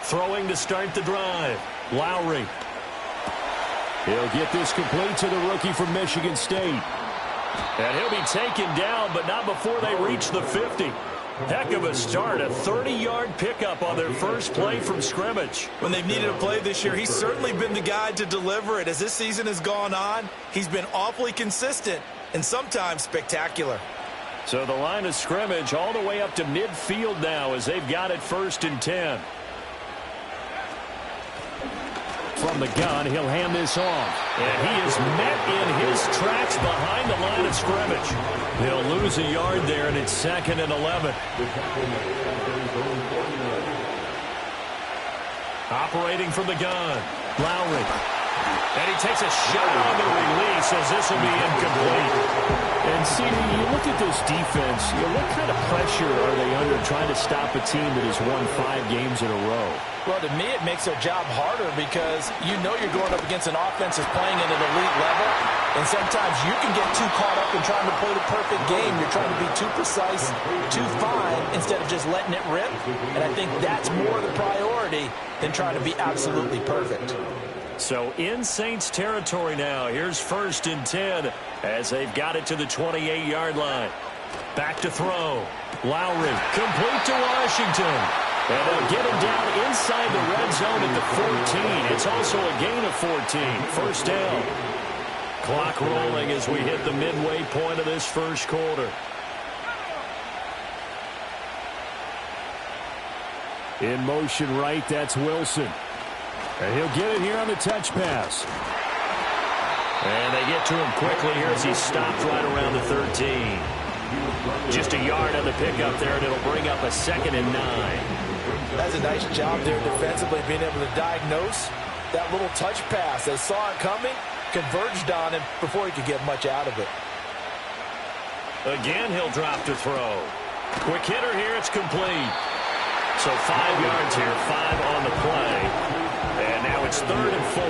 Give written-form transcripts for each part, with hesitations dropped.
Throwing to start the drive. Lowry. He'll get this complete to the rookie from Michigan State. And he'll be taken down, but not before they reach the 50. Heck of a start, a 30-yard pickup on their first play from scrimmage. When they've needed a play this year, he's certainly been the guy to deliver it. As this season has gone on, he's been awfully consistent and sometimes spectacular. So the line of scrimmage all the way up to midfield now as they've got it 1st and 10. From the gun, he'll hand this off. And he is met in his tracks behind the line of scrimmage. They'll lose a yard there, and it's 2nd and 11. Operating from the gun, Lowry. And he takes a shot on the release as this will be incomplete. And see, you look at this defense, what kind of pressure are they under trying to stop a team that has won 5 games in a row? Well, to me, it makes their job harder because you know you're going up against an offense that's playing at an elite level, and sometimes you can get too caught up in trying to play the perfect game. You're trying to be too precise, too fine, instead of just letting it rip, and I think that's more the priority than trying to be absolutely perfect. So in Saints territory now. Here's 1st and 10 as they've got it to the 28-yard line. Back to throw. Lowry complete to Washington. And they'll get him down inside the red zone at the 14. It's also a gain of 14. 1st down. Clock rolling as we hit the midway point of this first quarter. In motion right, that's Wilson. And he'll get it here on the touch pass. And they get to him quickly here as he's stopped right around the 13. Just a yard on the pickup there, and it'll bring up a 2nd and 9. That's a nice job there defensively, being able to diagnose that little touch pass. They saw it coming, converged on him before he could get much out of it. Again, he'll drop to throw. Quick hitter here, it's complete. So 5 yards here, 5 on the play. And now it's 3rd and 4.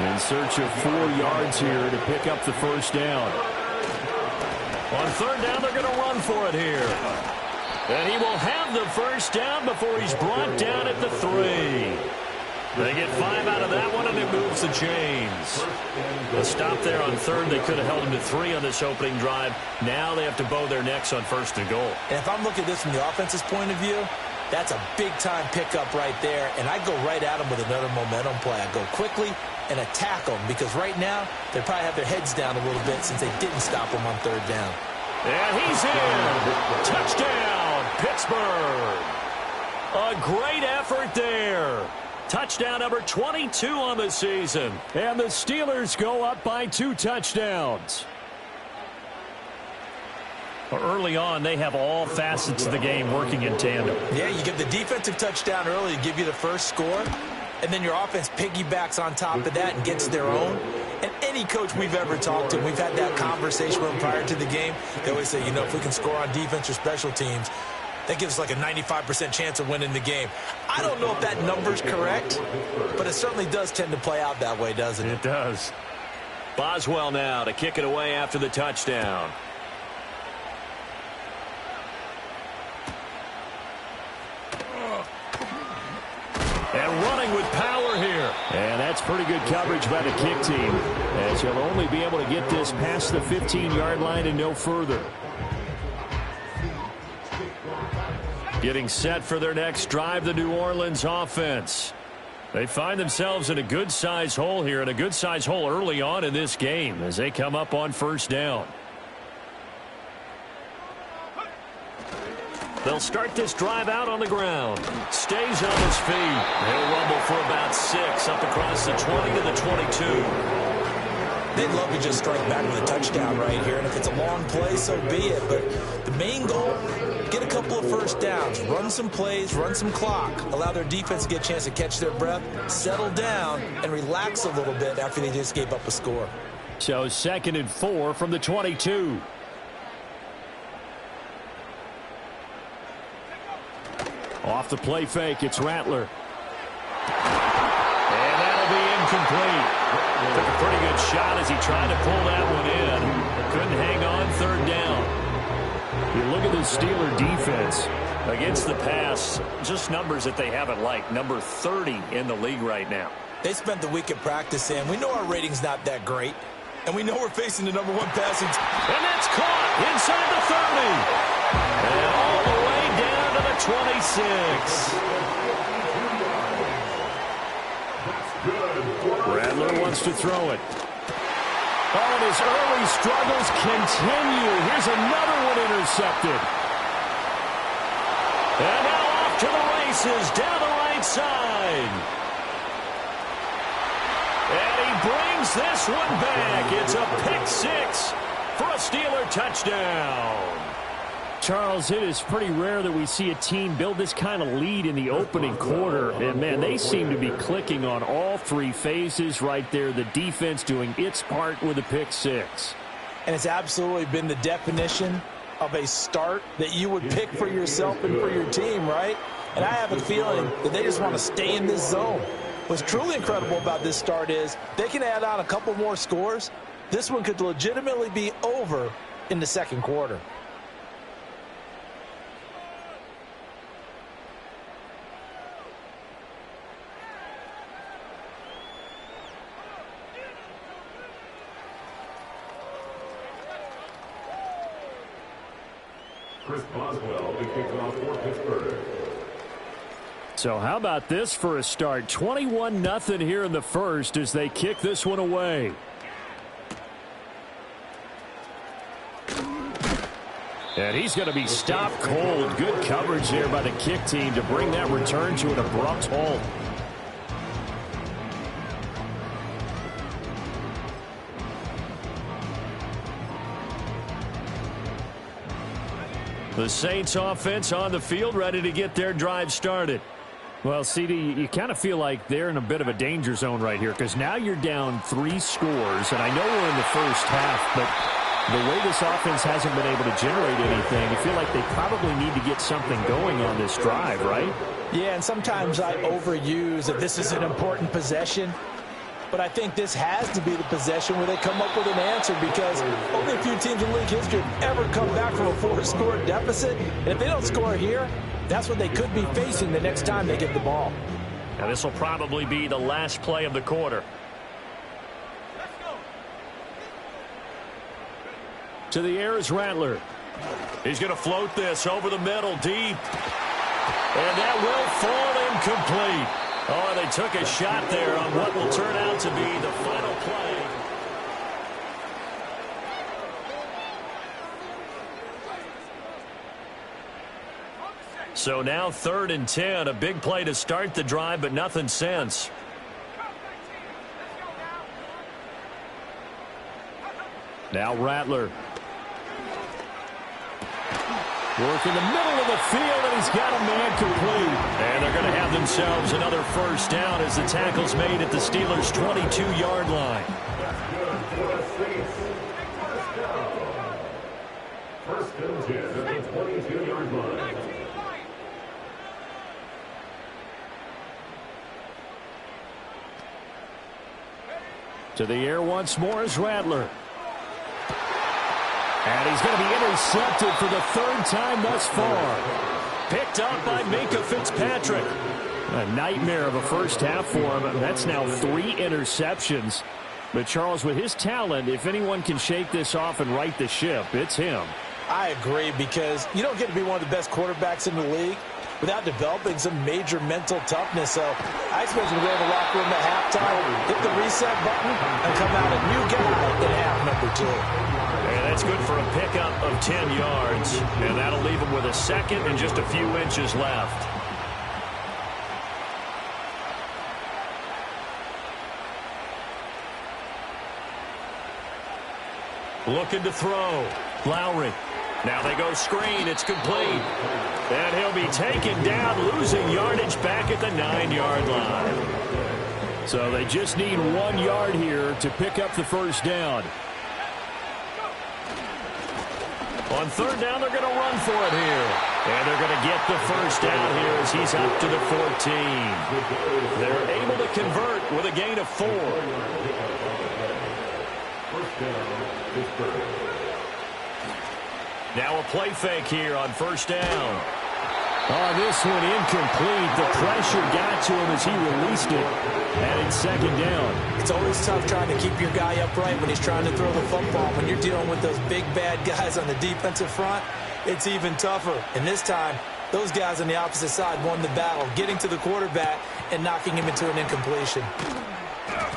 In search of 4 yards here to pick up the 1st down. On 3rd down, they're going to run for it here. And he will have the 1st down before he's brought down at the 3. They get 5 out of that one, and it moves the chains. A stop there on 3rd. They could have held him to 3 on this opening drive. Now they have to bow their necks on 1st and goal. And if I'm looking at this from the offense's point of view, that's a big-time pickup right there, and I go right at them with another momentum play. I go quickly and attack them because right now they probably have their heads down a little bit since they didn't stop them on 3rd down. And he's in. Touchdown, Pittsburgh. A great effort there. Touchdown number 22 on the season. And the Steelers go up by 2 touchdowns. Early on, they have all facets of the game working in tandem. Yeah, you get the defensive touchdown early to give you the first score, and then your offense piggybacks on top of that and gets their own. And any coach we've ever talked to, we've had that conversation with them prior to the game. They always say, you know, if we can score on defense or special teams, that gives us like a 95% chance of winning the game. I don't know if that number's correct, but it certainly does tend to play out that way, doesn't it? It does. Boswell now to kick it away after the touchdown. And running with power here. And that's pretty good coverage by the kick team, as he'll only be able to get this past the 15-yard line and no further. Getting set for their next drive, the New Orleans offense. They find themselves in a good-sized hole here, and a good-sized hole early on in this game as they come up on 1st down. They'll start this drive out on the ground. Stays on his feet. He'll rumble for about 6 up across the 20 to the 22. They'd love to just strike back with a touchdown right here, and if it's a long play, so be it. But the main goal, get a couple of 1st downs, run some plays, run some clock, allow their defense to get a chance to catch their breath, settle down, and relax a little bit after they just gave up a score. So 2nd and 4 from the 22. Off the play fake, it's Rattler. And that'll be incomplete. Took a pretty good shot as he tried to pull that one in. Couldn't hang on 3rd down. You look at the Steeler defense. Against the pass, just numbers that they haven't liked. Number 30 in the league right now. They spent the week at practice, and we know our rating's not that great. And we know we're facing the number 1 passing. And that's caught inside the 30. And all the way down to the 26. Rattler wants to throw it. Oh, and his early struggles continue. Here's another one intercepted. And now off to the races down the right side. And he brings this one back. It's a pick 6 for a Steeler touchdown. Charles, it is pretty rare that we see a team build this kind of lead in the opening quarter. And, man, they seem to be clicking on all 3 phases right there. The defense doing its part with a pick 6. And it's absolutely been the definition of a start that you would pick for yourself and for your team, right? And I have a feeling that they just want to stay in this zone. What's truly incredible about this start is they can add on a couple more scores. This one could legitimately be over in the second quarter. Chris Boswell to kick off for Pittsburgh. So how about this for a start? 21-0 here in the first as they kick this one away. And he's going to be stopped cold. Good coverage there by the kick team to bring that return to an abrupt halt. The Saints offense on the field, ready to get their drive started. Well, CD, you kind of feel like they're in a bit of a danger zone right here because now you're down 3 scores, and I know we're in the first half, but the way this offense hasn't been able to generate anything, you feel like they probably need to get something going on this drive, right? Yeah, and sometimes I overuse that this is an important possession. But I think this has to be the possession where they come up with an answer because only a few teams in league history have ever come back from a 4-score deficit. And if they don't score here, that's what they could be facing the next time they get the ball. Now this will probably be the last play of the quarter. To the air is Rattler. He's going to float this over the middle deep. And that will fall incomplete. Oh, they took a shot there on what will turn out to be the final play. So now 3rd and 10, a big play to start the drive, but nothing since. Now Rattler. Work in the middle of the field, and he's got a man complete. And they're going to have themselves another first down as the tackle's made at the Steelers' 22-yard line. First and 10 at the 22-yard line. To the air once more is Rattler. And he's going to be intercepted for the 3rd time thus far. Picked up by Minkah Fitzpatrick. A nightmare of a first half for him. That's now 3 interceptions. But Charles, with his talent, if anyone can shake this off and right the ship, it's him. I agree because you don't get to be one of the best quarterbacks in the league without developing some major mental toughness. So I expect him to go in the locker room at halftime, hit the reset button, and come out a new guy in half number 2. And that's good for a pickup of 10 yards. And that'll leave him with a second and just a few inches left. Looking to throw. Lowry. Now they go screen. It's complete. And he'll be taken down, losing yardage back at the 9-yard line. So they just need 1 yard here to pick up the first down. On 3rd down, they're going to run for it here. And they're going to get the first down here as he's up to the 14. They're able to convert with a gain of 4. First down, Pittsburgh. Now a play fake here on 1st down. Oh, this one incomplete. The pressure got to him as he released it. And it's second down. It's always tough trying to keep your guy upright when he's trying to throw the football. When you're dealing with those big, bad guys on the defensive front, it's even tougher. And this time, those guys on the opposite side won the battle, getting to the quarterback and knocking him into an incompletion.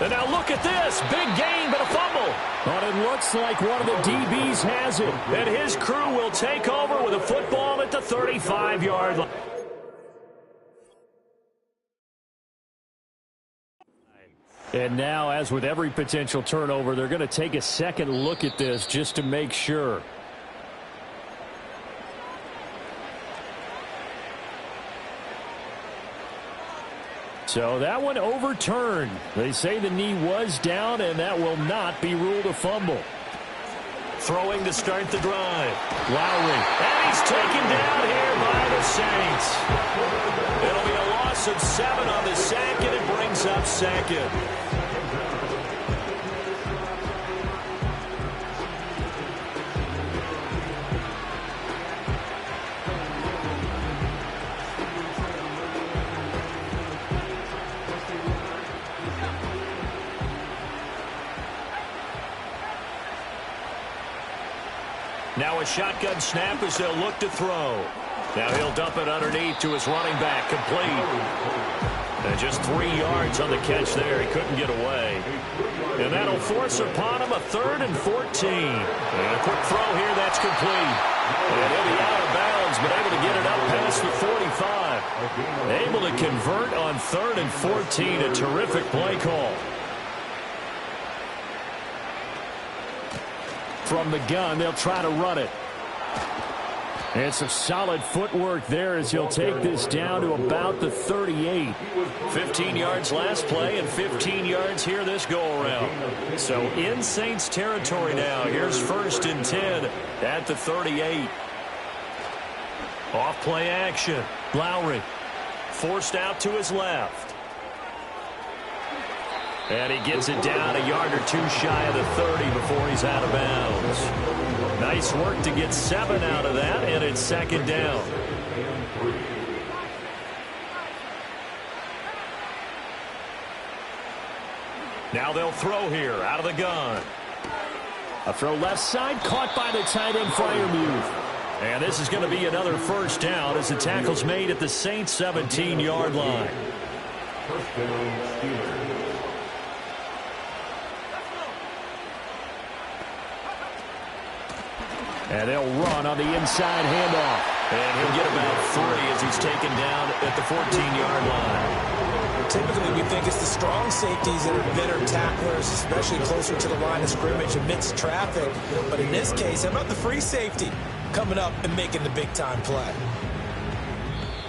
And now look at this. Big gain, but a fumble. But it looks like one of the DBs has it. And his crew will take over with a football at the 35-yard line. And now, as with every potential turnover, they're going to take a second look at this just to make sure. So that one overturned. They say the knee was down, and that will not be ruled a fumble. Throwing to start the drive. Lowry. And he's taken down here by the Saints. It'll be a loss of 7 on the sack, and it brings up second. Now a shotgun snap as they'll look to throw. Now he'll dump it underneath to his running back. Complete. And just 3 yards on the catch there. He couldn't get away. And that'll force upon him a 3rd and 14. And a quick throw here. That's complete. And he'll be out of bounds, but able to get it up past the 45. Able to convert on 3rd and 14. A terrific play call. From the gun, they'll try to run it. And some solid footwork there as he'll take this down to about the 38. 15 yards last play and 15 yards here this go-around. So in Saints territory now. Here's 1st and 10 at the 38. Off play action. Lowry forced out to his left. And he gets it down a yard or 2 shy of the 30 before he's out of bounds. Nice work to get 7 out of that, and it's second down. Now they'll throw here out of the gun. A throw left side, caught by the tight end Freiermuth. And this is going to be another first down as the tackle's made at the Saints 17-yard line. First down, Steelers. And they'll run on the inside handoff. And he'll get about 3 as he's taken down at the 14-yard line. Typically, we think it's the strong safeties that are better tacklers, especially closer to the line of scrimmage amidst traffic. But in this case, how about the free safety coming up and making the big-time play?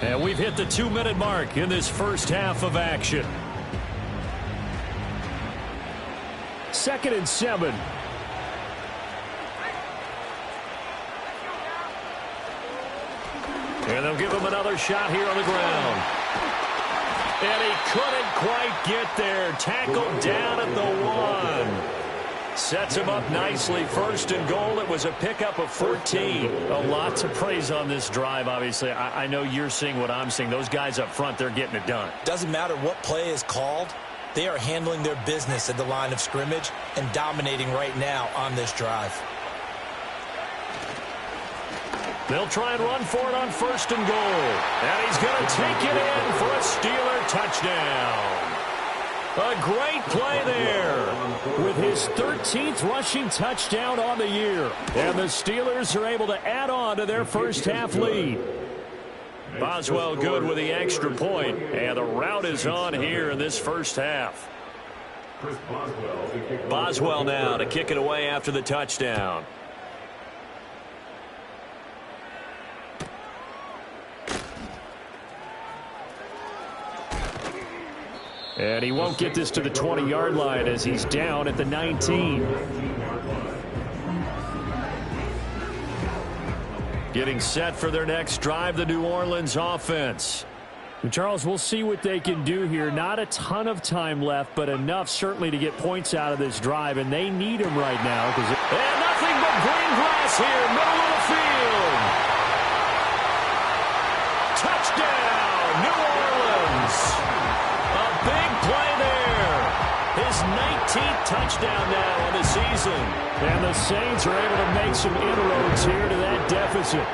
And we've hit the 2-minute mark in this first half of action. 2nd and 7. And they'll give him another shot here on the ground. And he couldn't quite get there. Tackled down at the 1. Sets him up nicely. 1st and goal. It was a pickup of 14. A lot to praise on this drive, obviously. I know you're seeing what I'm seeing. Those guys up front, they're getting it done. Doesn't matter what play is called. They are handling their business at the line of scrimmage and dominating right now on this drive. They'll try and run for it on 1st and goal. And he's going to take it in for a Steeler touchdown. A great play there with his 13th rushing touchdown on the year. And the Steelers are able to add on to their first half lead. Boswell good with the extra point. And the route is on here in this first half. Boswell now to kick it away after the touchdown. And he won't get this to the 20-yard line as he's down at the 19. Getting set for their next drive, the New Orleans offense. And Charles, we'll see what they can do here. Not a ton of time left, but enough certainly to get points out of this drive, and they need them right now. And nothing but green grass here, middle of the field. Touchdown, New Orleans. A big play there. His 19th touchdown now on the season. And the Saints are able to make some inroads here to that deficit.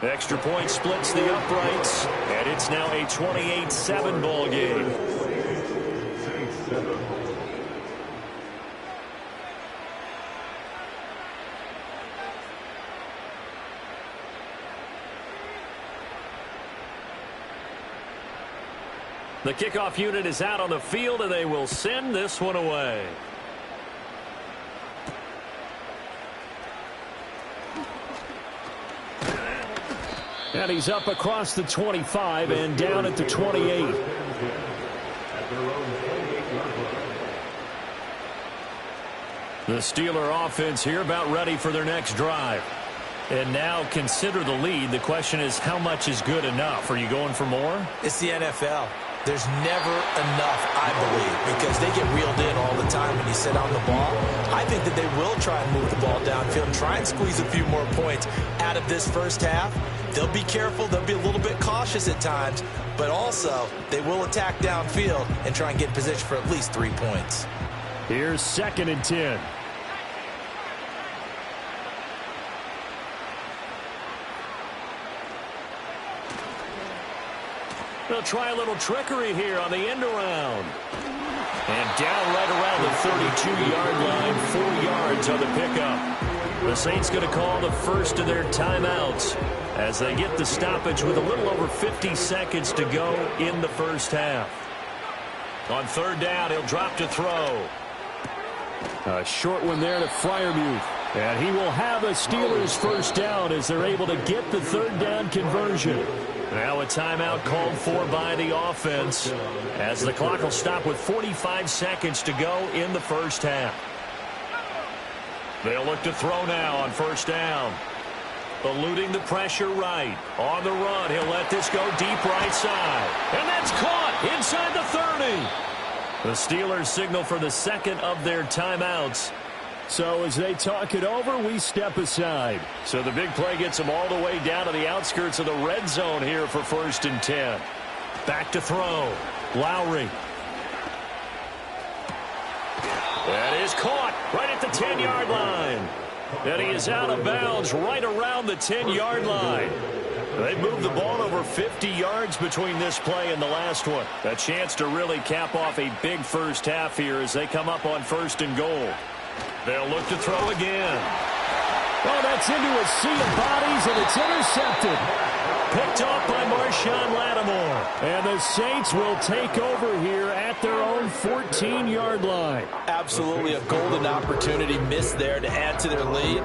Extra point splits the uprights, and it's now a 28-7 ball game. The kickoff unit is out on the field, and they will send this one away. And he's up across the 25 and down at the 28. The Steeler offense here about ready for their next drive. And now consider the lead. The question is, how much is good enough? Are you going for more? It's the NFL. There's never enough, I believe, because they get reeled in all the time when you sit on the ball. I think that they will try and move the ball downfield and try and squeeze a few more points out of this first half. They'll be careful. They'll be a little bit cautious at times, but also they will attack downfield and try and get in position for at least 3 points. Here's 2nd and 10. They'll try a little trickery here on the end around. And down right around the 32-yard line, 4 yards on the pickup. The Saints going to call the first of their timeouts as they get the stoppage with a little over 50 seconds to go in the first half. On 3rd down, he'll drop to throw. A short one there to Freiermuth. And he will have a Steelers first down as they're able to get the 3rd down conversion. Now a timeout called for by the offense as the clock will stop with 45 seconds to go in the first half. They'll look to throw now on 1st down. Eluding the pressure right. On the run, he'll let this go deep right side. And that's caught inside the 30. The Steelers signal for the 2nd of their timeouts. So as they talk it over, we step aside. So the big play gets them all the way down to the outskirts of the red zone here for 1st and 10. Back to throw. Lowry. That is caught right at the 10-yard line. And he is out of bounds right around the 10-yard line. They moved the ball over 50 yards between this play and the last one. A chance to really cap off a big first half here as they come up on 1st and goal. They'll look to throw again. Oh, that's into a sea of bodies, and it's intercepted. Picked off by Marshawn Lattimore. And the Saints will take over here at their own 14-yard line. Absolutely a golden opportunity missed there to add to their lead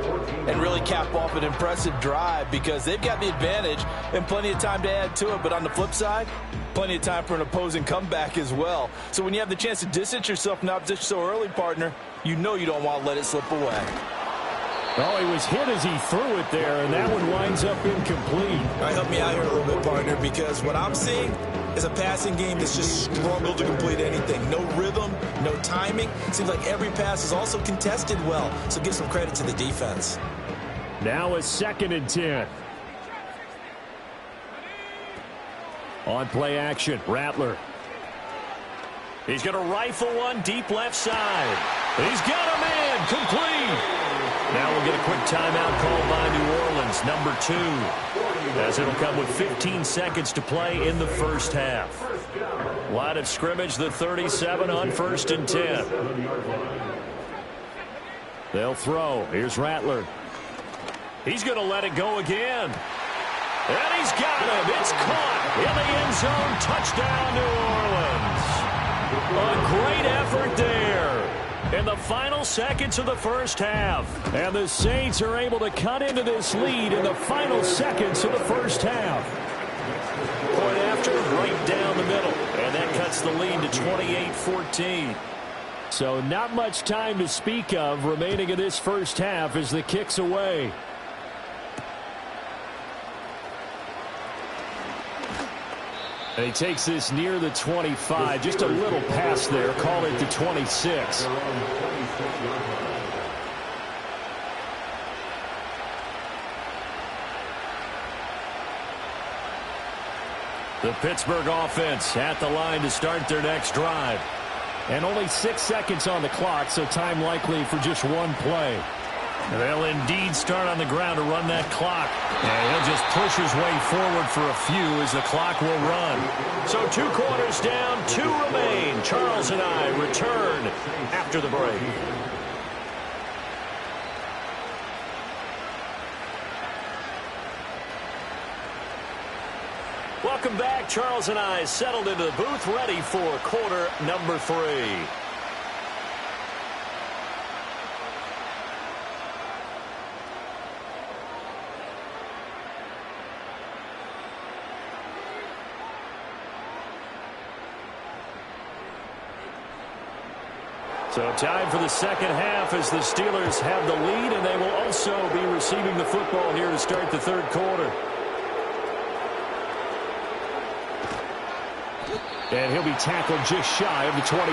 and really cap off an impressive drive because they've got the advantage and plenty of time to add to it. But on the flip side, plenty of time for an opposing comeback as well. So when you have the chance to distance yourself from the opposition so early, partner, you know you don't want to let it slip away. Oh, he was hit as he threw it there, and that one winds up incomplete. All right, help me out here a little bit, partner, because what I'm seeing is a passing game that's just struggled to complete anything. No rhythm, no timing. Seems like every pass is also contested well, so give some credit to the defense. Now a 2nd and 10. On play action, Rattler. He's going to rifle one deep left side. He's got a man complete. Now we'll get a quick timeout called by New Orleans, number 2, as it'll come with 15 seconds to play in the first half. Line of scrimmage, the 37 on 1st and 10. They'll throw. Here's Rattler. He's going to let it go again. And he's got him. It's caught in the end zone. Touchdown, New Orleans. A great effort there in the final seconds of the first half. And the Saints are able to cut into this lead in the final seconds of the first half. Point after, right down the middle. And that cuts the lead to 28-14. So not much time to speak of remaining in this first half as the kick's away. And he takes this near the 25. Just a little pass there. Call it the 26. The Pittsburgh offense at the line to start their next drive. And only 6 seconds on the clock, so time likely for just one play. They'll indeed start on the ground to run that clock. And he'll just push his way forward for a few as the clock will run. So 2 quarters down, 2 remain. Charles and I return after the break. Welcome back. Charles and I settled into the booth, ready for quarter number 3. So time for the second half as the Steelers have the lead, and they will also be receiving the football here to start the third quarter. And he'll be tackled just shy of the 25.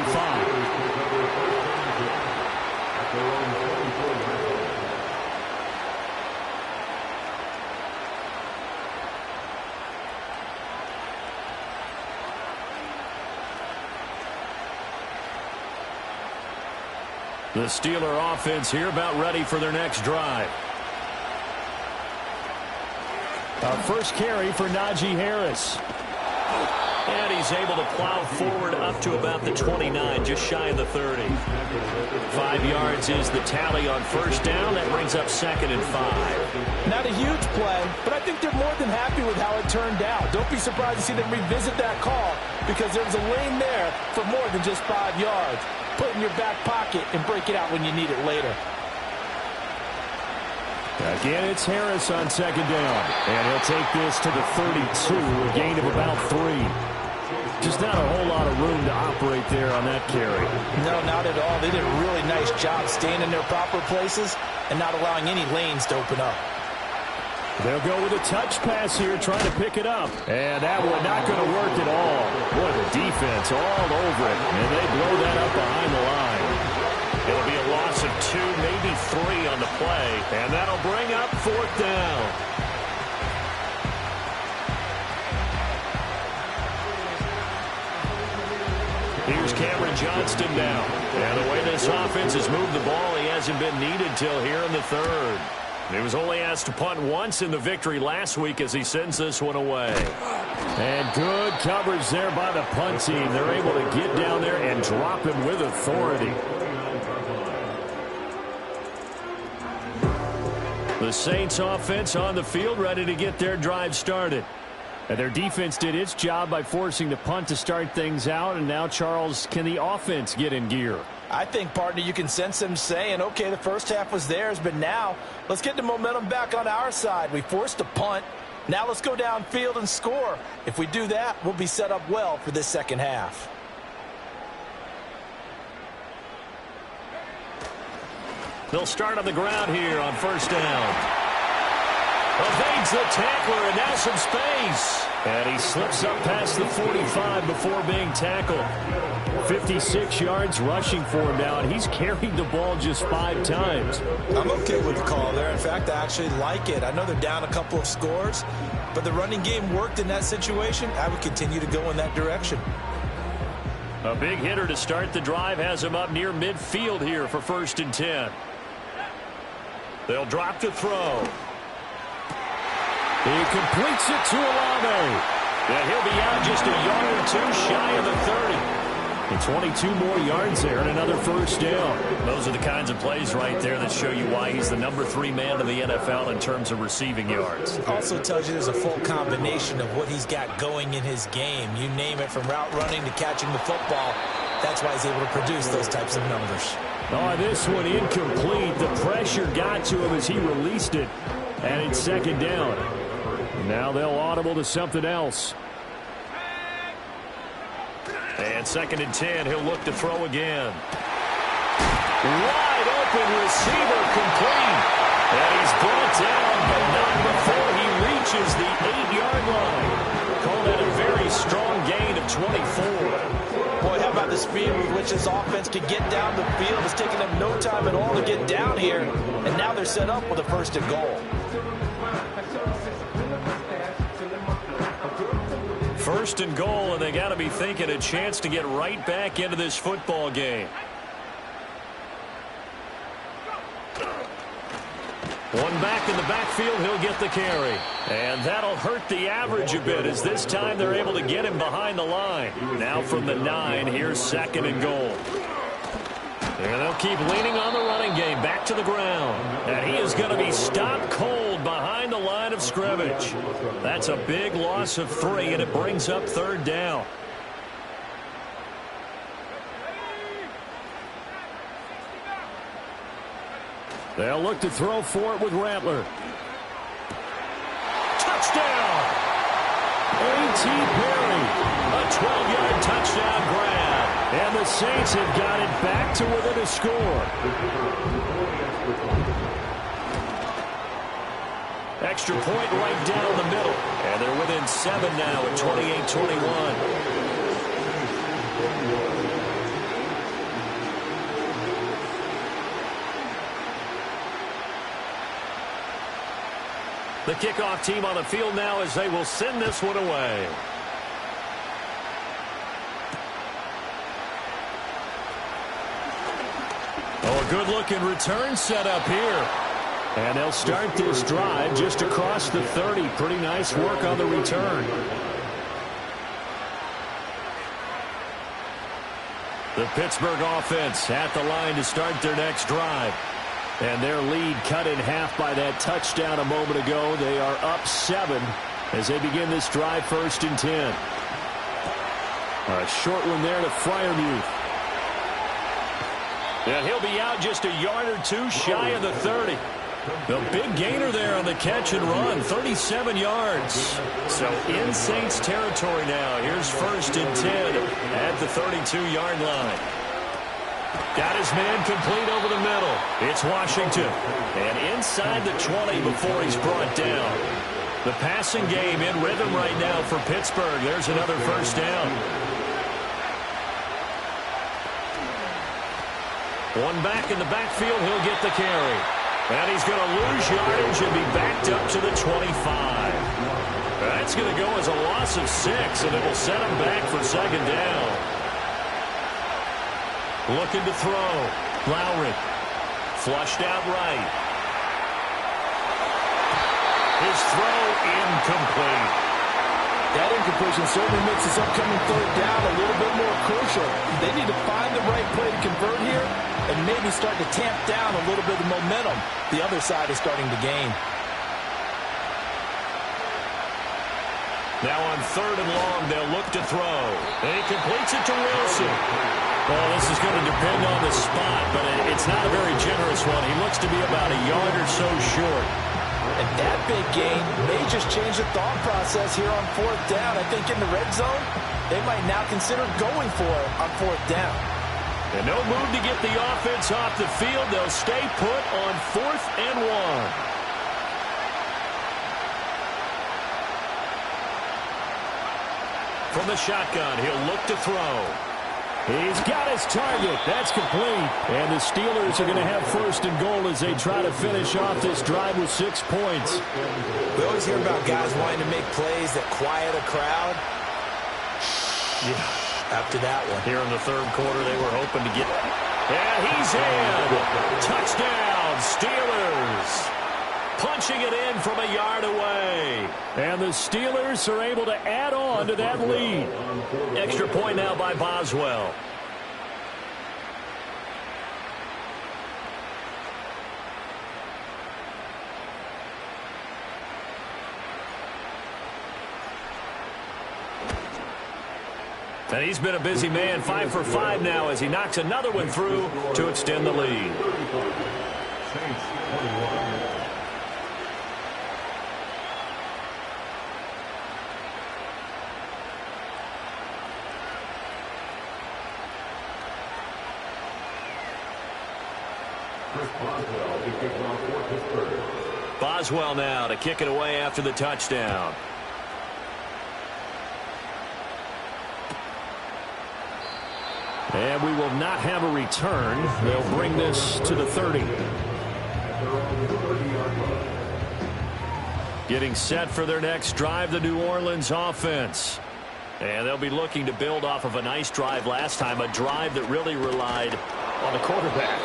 The Steeler offense here about ready for their next drive. Our first carry for Najee Harris. And he's able to plow forward up to about the 29, just shy of the 30. 5 yards is the tally on first down. That brings up 2nd and 5. Not a huge play, but I think they're more than happy with how it turned out. Don't be surprised to see them revisit that call because there was a lane there for more than just 5 yards. Put it in your back pocket and break it out when you need it later. Again, it's Harris on second down. And he'll take this to the 32, a gain of about 3. Just not a whole lot of room to operate there on that carry. No, not at all. They did a really nice job staying in their proper places and not allowing any lanes to open up. They'll go with a touch pass here, trying to pick it up. And that one not going to work at all. Boy, the defense all over it. And they blow that up behind the line. It'll be a loss of 2, maybe 3 on the play. And that'll bring up 4th down. Here's Cameron Johnston now. And the way this offense has moved the ball, he hasn't been needed till here in the 3rd. He was only asked to punt once in the victory last week as he sends this one away. And good coverage there by the punt team. They're able to get down there and drop him with authority. The Saints offense on the field ready to get their drive started. And their defense did its job by forcing the punt to start things out. And now, Charles, can the offense get in gear? I think, partner, you can sense them saying, okay, the first half was theirs, but now let's get the momentum back on our side. We forced a punt. Now let's go downfield and score. If we do that, we'll be set up well for this second half. They'll start on the ground here on first down. Evades the tackler, and now some space. And he slips up past the 45 before being tackled. 56 yards rushing for him now, and he's carried the ball just 5 times. I'm okay with the call there. In fact, I actually like it. I know they're down a couple of scores, but the running game worked in that situation. I would continue to go in that direction. A big hitter to start the drive has him up near midfield here for 1st and 10. They'll drop to throw. He completes it to Olave. And he'll be out just a yard or 2 shy of the 30. And 22 more yards there and another first down. Those are the kinds of plays right there that show you why he's the number 3 man in the NFL in terms of receiving yards. Also tells you there's a full combination of what he's got going in his game. You name it, from route running to catching the football. That's why he's able to produce those types of numbers. Oh, this one incomplete. The pressure got to him as he released it. And it's 2nd down. Now they'll audible to something else. And 2nd and 10, he'll look to throw again. Wide open receiver, complete. And he's brought down, but not before he reaches the 8-yard line. Call that a very strong gain of 24. Boy, how about the speed with which this offense can get down the field? It's taken them no time at all to get down here. And now they're set up with a 1st and goal. First and goal, and they got to be thinking a chance to get right back into this football game. One back in the backfield, he'll get the carry. And that'll hurt the average a bit, as this time they're able to get him behind the line. Now from the 9, here's second and goal. And they'll keep leaning on the running game, back to the ground. And he is going to be stopped cold behind the line of scrimmage. That's a big loss of 3, and it brings up third down. They'll look to throw for it with Rattler. Touchdown! A.T. Perry. A 12-yard touchdown grab. And the Saints have got it back to within a score. Extra point right down the middle. And they're within 7 now at 28-21. The kickoff team on the field now as they will send this one away. Oh, a good-looking return set up here. And they'll start this drive just across the 30. Pretty nice work on the return. The Pittsburgh offense at the line to start their next drive. And their lead cut in half by that touchdown a moment ago. They are up 7 as they begin this drive, 1st and 10. A short one there to Freiermuth. And he'll be out just a yard or 2 shy of the 30. The big gainer there on the catch and run, 37 yards. So in Saints territory now. Here's 1st and 10 at the 32-yard line. Got his man complete over the middle. It's Washington. And inside the 20 before he's brought down. The passing game in rhythm right now for Pittsburgh. There's another first down. One back in the backfield. He'll get the carry. And he's going to lose yardage and be backed up to the 25. That's going to go as a loss of 6, and it will set him back for second down. Looking to throw. Lowry. Flushed out right. His throw incomplete. That incompletion certainly makes this upcoming third down a little bit more crucial. They need to find the right play to convert here and maybe start to tamp down a little bit of momentum the other side is starting to gain. Now on 3rd and long, they'll look to throw. And he completes it to Wilson. Well, this is going to depend on the spot, but it's not a very generous one. He looks to be about a yard or so short. And that big gain may just change the thought process here on 4th down. I think in the red zone, they might now consider going for it on 4th down. And no move to get the offense off the field. They'll stay put on 4th and 1. From the shotgun, he'll look to throw. He's got his target. That's complete. And the Steelers are going to have 1st and goal as they try to finish off this drive with 6 points. We always hear about guys wanting to make plays that quiet a crowd. Yeah, after that one. Here in the 3rd quarter, they were hoping to get... And he's in! Touchdown, Steelers! Punching it in from a yard away. And the Steelers are able to add on to that lead. Extra point now by Boswell. And he's been a busy man, 5 for 5 now as he knocks another one through to extend the lead. Boswell now to kick it away after the touchdown. And we will not have a return. They'll bring this to the 30. Getting set for their next drive, the New Orleans offense. And they'll be looking to build off of a nice drive last time, a drive that really relied on the quarterback.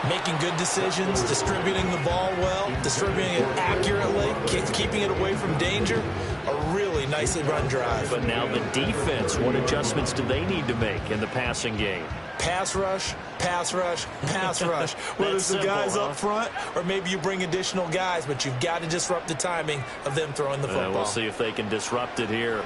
Making good decisions, distributing the ball well, distributing it accurately, keeping it away from danger. A really nicely run drive. But now the defense, what adjustments do they need to make in the passing game? Pass rush, pass rush, pass rush. Whether it's the guys up front or maybe you bring additional guys, but you've got to disrupt the timing of them throwing the football. We'll see if they can disrupt it here.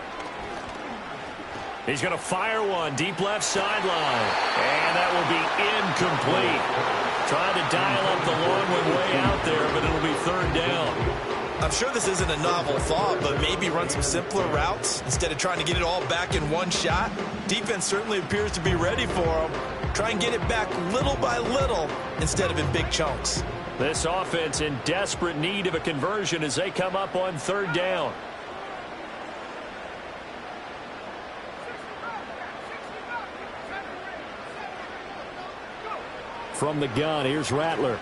He's going to fire one deep left sideline. And that will be incomplete. Trying to dial up the long one way out there, but it'll be third down. I'm sure this isn't a novel thought, but maybe run some simpler routes instead of trying to get it all back in one shot. Defense certainly appears to be ready for them. Try and get it back little by little instead of in big chunks. This offense in desperate need of a conversion as they come up on third down. From the gun, here's Rattler.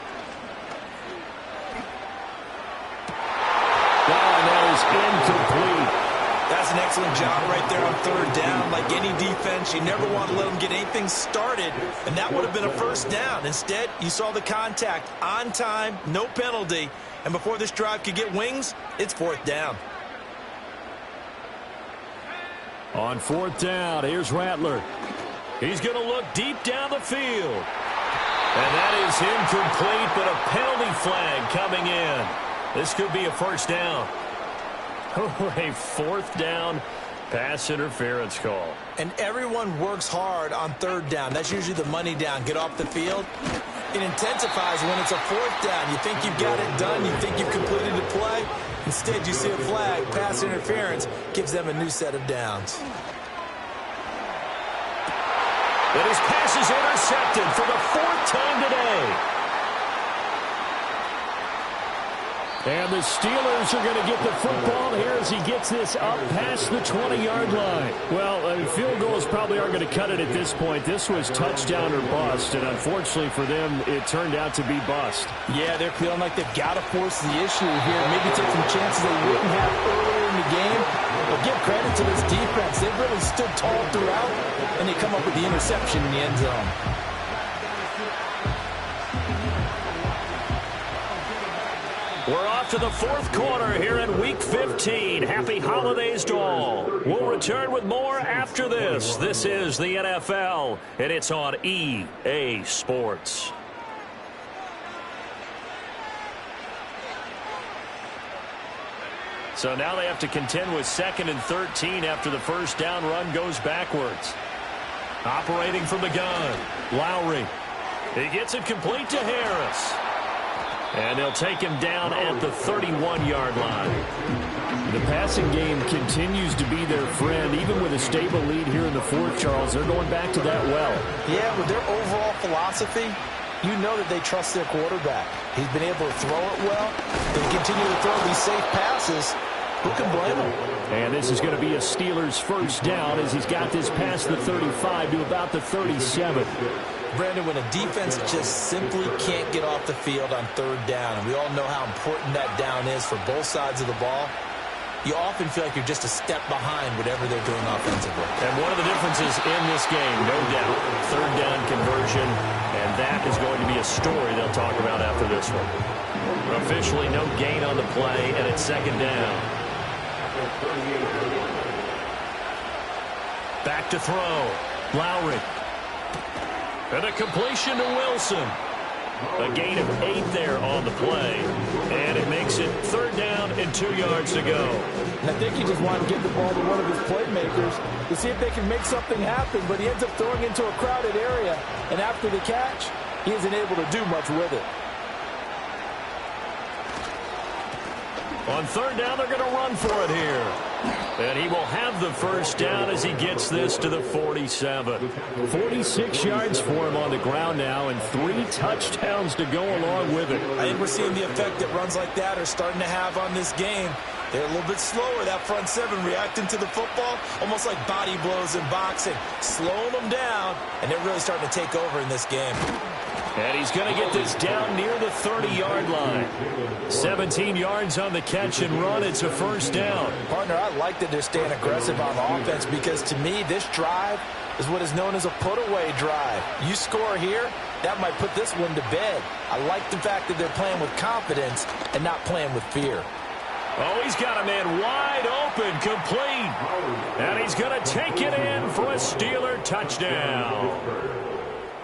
And that is incomplete. That's an excellent job right there on third down. Like any defense, you never want to let them get anything started, and that would have been a first down. Instead, you saw the contact on time, no penalty, and before this drive could get wings, it's fourth down. On fourth down, here's Rattler. He's going to look deep down the field. And that is incomplete, but a penalty flag coming in. This could be a first down. A fourth down pass interference call. And everyone works hard on third down. That's usually the money down. Get off the field. It intensifies when it's a fourth down. You think you've got it done. You think you've completed the play. Instead, you see a flag. Pass interference gives them a new set of downs. And his pass is intercepted for the fourth time today. And the Steelers are going to get the football here as he gets this up past the 20-yard line. Well, field goals probably aren't going to cut it at this point. This was touchdown or bust, and unfortunately for them, it turned out to be bust. Yeah, they're feeling like they've got to force the issue here. Maybe take some chances they wouldn't have earlier in the game. But give credit to this defense. They've really stood tall throughout, and they come up with the interception in the end zone. We're off to the fourth quarter here in Week 15. Happy holidays to all. We'll return with more after this. This is the NFL, and it's on EA Sports. So now they have to contend with 2nd and 13 after the first down run goes backwards. Operating from the gun, Lowry. He gets it complete to Harris. And they'll take him down at the 31-yard line. The passing game continues to be their friend. Even with a stable lead here in the fourth, Charles, they're going back to that well. Yeah, with their overall philosophy, you know that they trust their quarterback. He's been able to throw it well. They continue to throw these safe passes. Who can blame him? And this is going to be a Steelers first down as he's got this past the 35 to about the 37. Brandon, when a defense just simply can't get off the field on third down, and we all know how important that down is for both sides of the ball, you often feel like you're just a step behind whatever they're doing offensively. And one of the differences in this game, no doubt, third down conversion, and that is going to be a story they'll talk about after this one. Officially no gain on the play, and it's second down. Back to throw. Lowry. And a completion to Wilson. A gain of 8 there on the play. And it makes it third down and 2 yards to go. And I think he just wanted to give the ball to one of his playmakers to see if they can make something happen, but he ends up throwing into a crowded area. And after the catch, he isn't able to do much with it. On third down, they're going to run for it here. And he will have the first down as he gets this to the 47. 46 yards for him on the ground now and 3 touchdowns to go along with it. I think we're seeing the effect that runs like that are starting to have on this game. They're a little bit slower, that front seven, reacting to the football, almost like body blows in boxing, slowing them down, and they're really starting to take over in this game. And he's going to get this down near the 30-yard line. 17 yards on the catch and run. It's a first down. Partner, I like that they're staying aggressive on offense because, to me, this drive is what is known as a put-away drive. You score here, that might put this one to bed. I like the fact that they're playing with confidence and not playing with fear. Oh, he's got a man wide open, complete. And he's going to take it in for a Steeler touchdown.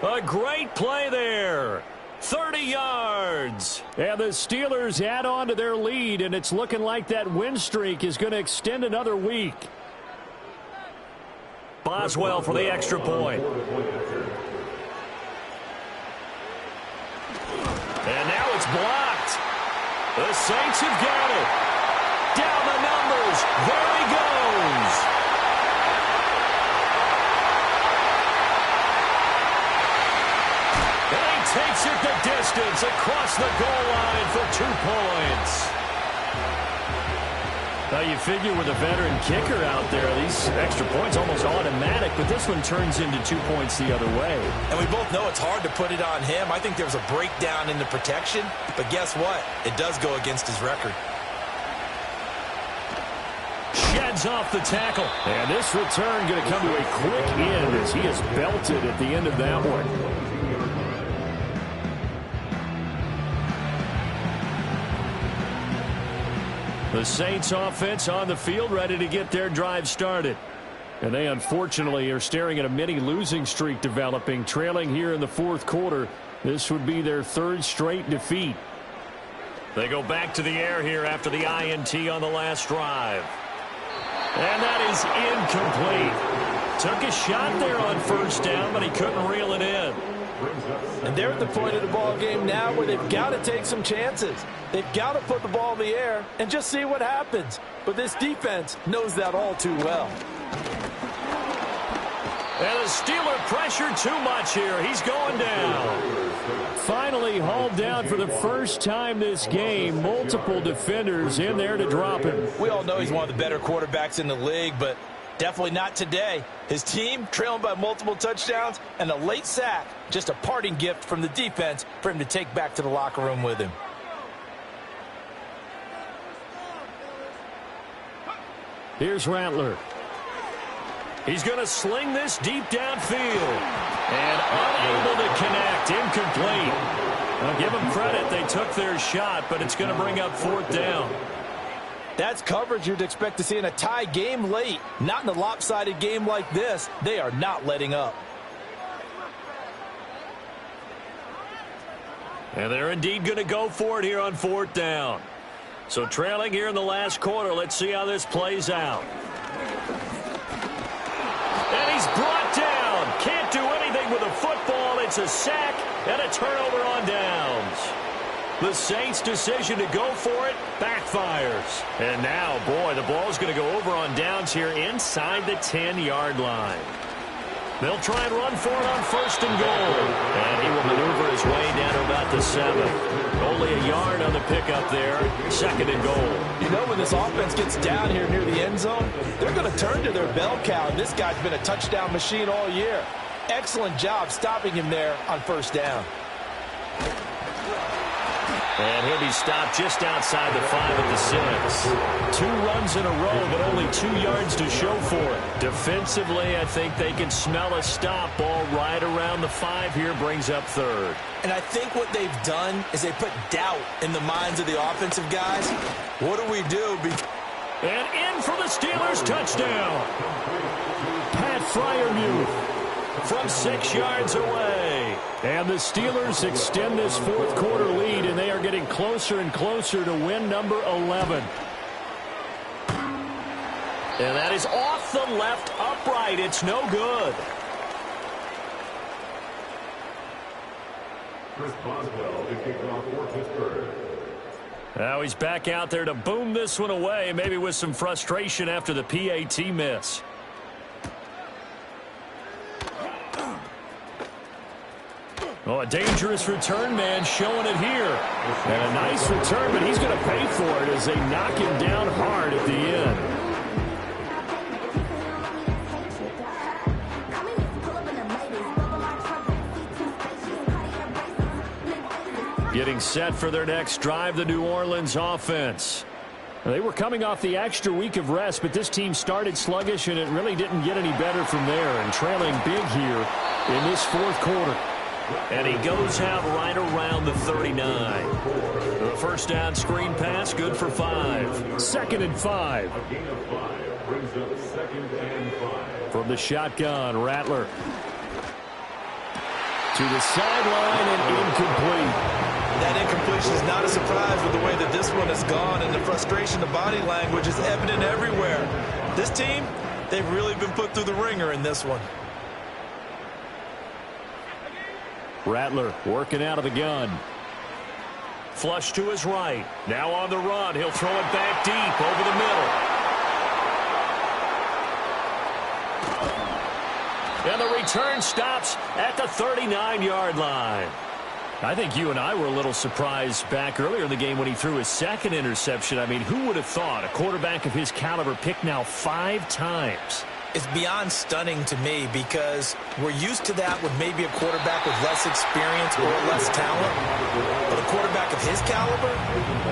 A great play there. 30 yards. And the Steelers add on to their lead, and it's looking like that win streak is going to extend another week. Boswell for the extra point. And now it's blocked. The Saints have got it. Down the numbers. There he goes. And he takes it the distance across the goal line for 2 points. Now you figure with a veteran kicker out there, these extra points almost automatic, but this one turns into 2 points the other way. And we both know it's hard to put it on him. I think there was a breakdown in the protection, but guess what? It does go against his record. Sheds off the tackle. And this return going to come to a quick end as he is belted at the end of that one. The Saints offense on the field ready to get their drive started. And they unfortunately are staring at a mini losing streak developing, trailing here in the fourth quarter. This would be their 3rd straight defeat. They go back to the air here after the INT on the last drive. And that is incomplete. Took a shot there on first down, but he couldn't reel it in. And they're at the point of the ball game now where they've got to take some chances. They've got to put the ball in the air and just see what happens. But this defense knows that all too well. And the Steeler pressure too much here. He's going down. Finally hauled down for the first time this game. Multiple defenders in there to drop him. We all know he's one of the better quarterbacks in the league, but definitely not today. His team trailing by multiple touchdowns and a late sack. Just a parting gift from the defense for him to take back to the locker room with him. Here's Rattler. He's going to sling this deep downfield. And unable to connect. Incomplete. I'll give them credit. They took their shot, but it's going to bring up 4th down. That's coverage you'd expect to see in a tie game late. Not in a lopsided game like this. They are not letting up. And they're indeed going to go for it here on 4th down. So trailing here in the last quarter. Let's see how this plays out. And he's brought down. Can't do anything with a football. It's a sack and a turnover on downs. The Saints' decision to go for it backfires. And now, boy, the ball's going to go over on downs here inside the 10-yard line. They'll try and run for it on 1st and goal. And he will maneuver his way down to about the 7. Only a yard on the pickup there. 2nd and goal. You know, when this offense gets down here near the end zone, they're going to turn to their bell cow. And this guy's been a touchdown machine all year. Excellent job stopping him there on 1st down. And he'll be stopped just outside the 5 at the 6. 2 runs in a row, but only 2 yards to show for it. Defensively, I think they can smell a stop. Ball right around the 5 here, brings up 3rd. And I think what they've done is they put doubt in the minds of the offensive guys. What do we do? And in for the Steelers touchdown. Pat Freiermuth from 6 yards away. And the Steelers extend this 4th quarter lead, and they are getting closer and closer to win number 11. And that is off the left upright. It's no good. Chris Boswell to kick off for Pittsburgh. Now he's back out there to boom this one away, maybe with some frustration after the PAT miss. Oh, a dangerous return man showing it here. And a nice return, but he's going to pay for it as they knock him down hard at the end. Getting set for their next drive, the New Orleans offense. They were coming off the extra week of rest, but this team started sluggish, and it really didn't get any better from there, and trailing big here in this fourth quarter. And he goes out right around the 39. The first down screen pass, good for 5. 2nd and 5. A gain of 5 brings up 2nd and 5. From the shotgun, Rattler. To the sideline and incomplete. That incompletion is not a surprise with the way that this one has gone, and the frustration, the body language is evident everywhere. This team, they've really been put through the ringer in this one. Rattler working out of the gun. Flush to his right. Now on the run. He'll throw it back deep over the middle. And the return stops at the 39-yard line. I think you and I were a little surprised back earlier in the game when he threw his second interception. I mean, who would have thought a quarterback of his caliber picked now 5 times? It's beyond stunning to me because we're used to that with maybe a quarterback with less experience or less talent. But a quarterback of his caliber,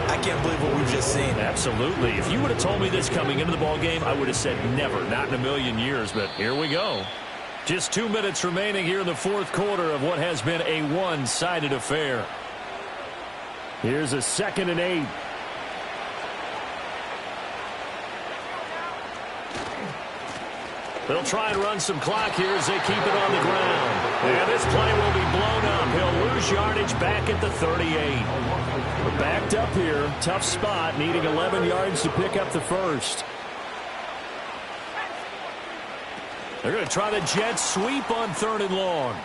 I can't believe what we've just seen. Absolutely. If you would have told me this coming into the ballgame, I would have said never, not in a million years. But here we go. Just 2 minutes remaining here in the fourth quarter of what has been a one-sided affair. Here's a 2nd and 8. They'll try and run some clock here as they keep it on the ground. And this play will be blown up. He'll lose yardage back at the 38. We're backed up here. Tough spot, needing 11 yards to pick up the first. They're going to try the jet sweep on 3rd and long.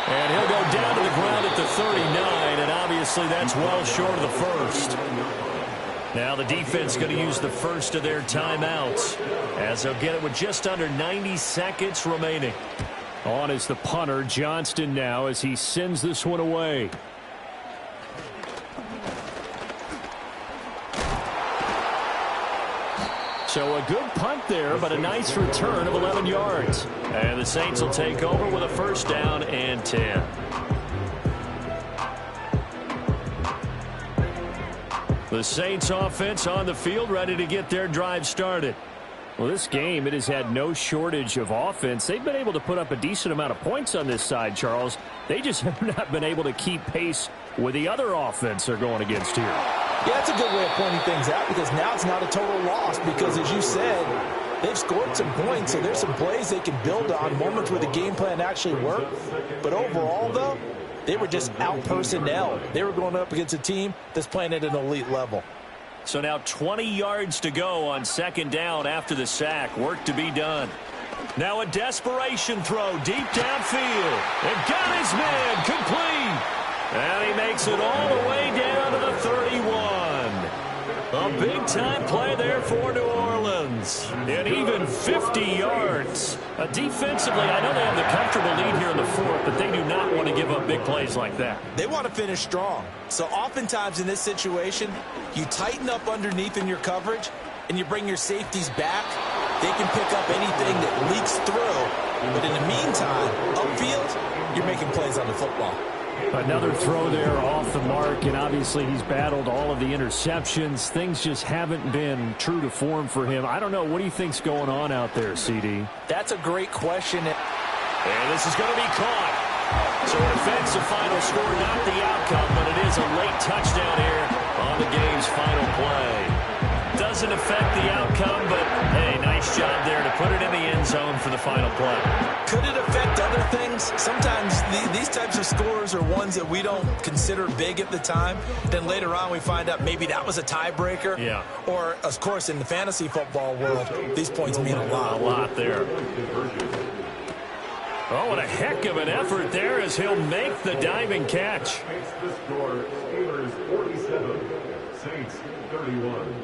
And he'll go down to the ground at the 39, and obviously that's well short of the first. Now the defense going to use the first of their timeouts as they'll get it with just under 90 seconds remaining. On is the punter, Johnston, now as he sends this one away. So a good punt there, but a nice return of 11 yards. And the Saints will take over with a 1st down and 10. The Saints offense on the field, ready to get their drive started. Well, this game, it has had no shortage of offense. They've been able to put up a decent amount of points on this side, Charles. They just have not been able to keep pace with the other offense they're going against here. Yeah, that's a good way of pointing things out because now it's not a total loss because, as you said, they've scored some points, so there's some plays they can build on, moments where the game plan actually worked. But overall, though, they were just out-personnel. They were going up against a team that's playing at an elite level. So now 20 yards to go on 2nd down after the sack. Work to be done. Now a desperation throw deep downfield. And got his man complete. And he makes it all the way down to the 31. A big-time play there for New Orleans. And even 50 yards. Defensively, I know they have the comfortable lead here in the fourth, but they do not want to give up big plays like that. They want to finish strong. So oftentimes in this situation, you tighten up underneath in your coverage, and you bring your safeties back. They can pick up anything that leaks through. But in the meantime, upfield, you're making plays on the football. Another throw there off the mark, and obviously he's battled all of the interceptions. Things just haven't been true to form for him. I don't know. What do you think's going on out there, CD? That's a great question. And this is going to be caught. So an offensive final score, not the outcome, but it is a late touchdown here on the game's final play. Doesn't affect the outcome, but, hey, nice job there to put it in the end zone for the final play. Could it affect other things? Sometimes these types of scores are ones that we don't consider big at the time. Then later on we find out maybe that was a tiebreaker. Yeah. Or, of course, in the fantasy football world, these points mean a lot. A lot there. Oh, what a heck of an effort there as he'll make the diving catch. Makes the score Steelers 47, Saints 31.